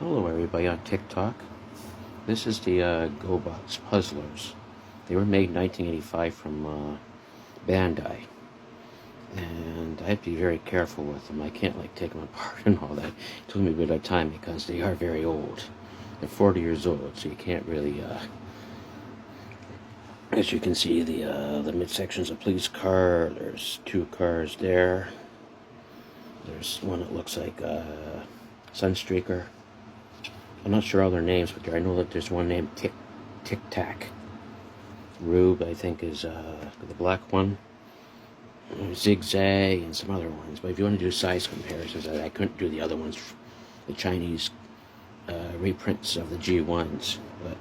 Hello everybody on TikTok. This is the Gobots Puzzlers. They were made in 1985 from Bandai. And I have to be very careful with them. I can't take them apart and all that. It took me a bit of time because they are very old. They're 40 years old, so you can't really as you can see, the midsection's a police car. There's two cars there. There's one that looks like Sunstreaker. I'm not sure all their names, but I know that there's one named Tic Tac. Rube, I think, is the black one. Zigzag and some other ones. But if you want to do size comparisons, I couldn't do the other ones, the Chinese reprints of the G1s. But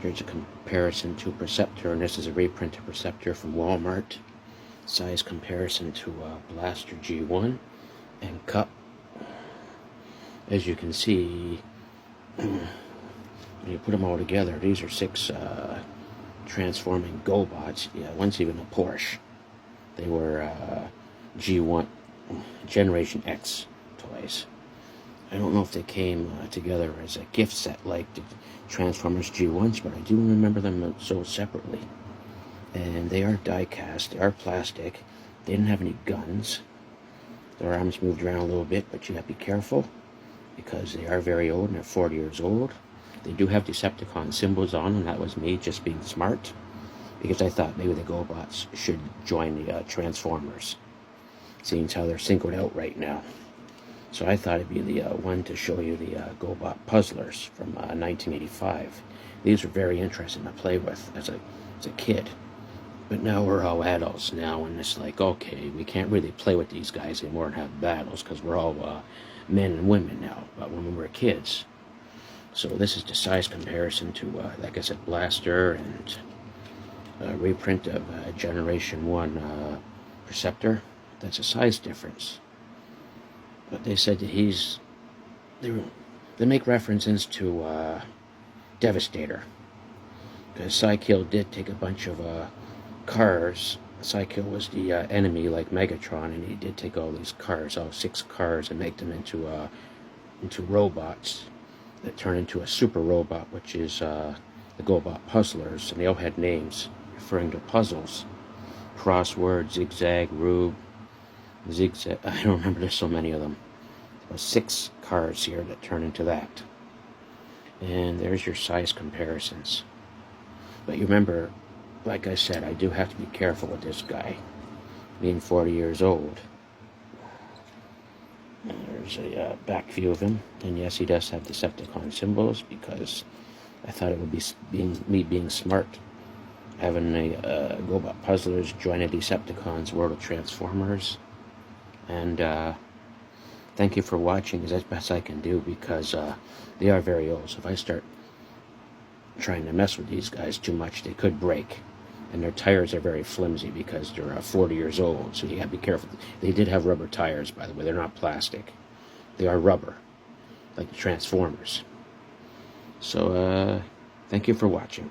here's a comparison to Perceptor, and this is a reprint of Perceptor from Walmart. Size comparison to Blaster G1 and Cup. As you can see, when you put them all together, these are 6 transforming Gobots. Yeah, one's even a Porsche. They were G1 Generation X toys. I don't know if they came together as a gift set like the Transformers G1s, but I do remember them sold separately. And they are die-cast, they are plastic. They didn't have any guns. Their arms moved around a little bit, but you have to be careful because they are very old and they're 40 years old. They do have Decepticon symbols on, and that was me just being smart, because I thought maybe the Gobots should join the Transformers, seeing how they're singled out right now. So I thought it'd be the one to show you the Gobot Puzzlers from 1985. These were very interesting to play with as a kid. But now we're all adults now, and it's like, okay, we can't really play with these guys anymore and have battles because we're all men and women now, but when we were kids. So this is the size comparison to, like I said, Blaster and a reprint of Generation 1 Perceptor. That's a size difference. But they said that they make references to Devastator. Because Psykill did take a bunch of cars. Psykill was the enemy like Megatron, and he did take all these cars, all 6 cars, and make them into robots that turn into a super robot, which is the Gobot Puzzlers, and they all had names referring to puzzles. Crossword, Zigzag, Rube, Zigzag, I don't remember, there's so many of them. There's 6 cars here that turn into that. And there's your size comparisons. But you remember, like I said, I do have to be careful with this guy, being 40 years old. And there's a back view of him, and yes, he does have Decepticon symbols, because I thought it would be me being smart, having a Gobot Puzzlers join a Decepticons World of Transformers. And thank you for watching, because that's the best I can do, because they are very old. So if I start trying to mess with these guys too much, they could break. And their tires are very flimsy because they're 40 years old, so you gotta be careful. They did have rubber tires, by the way. They're not plastic. They are rubber, like the Transformers. So, thank you for watching.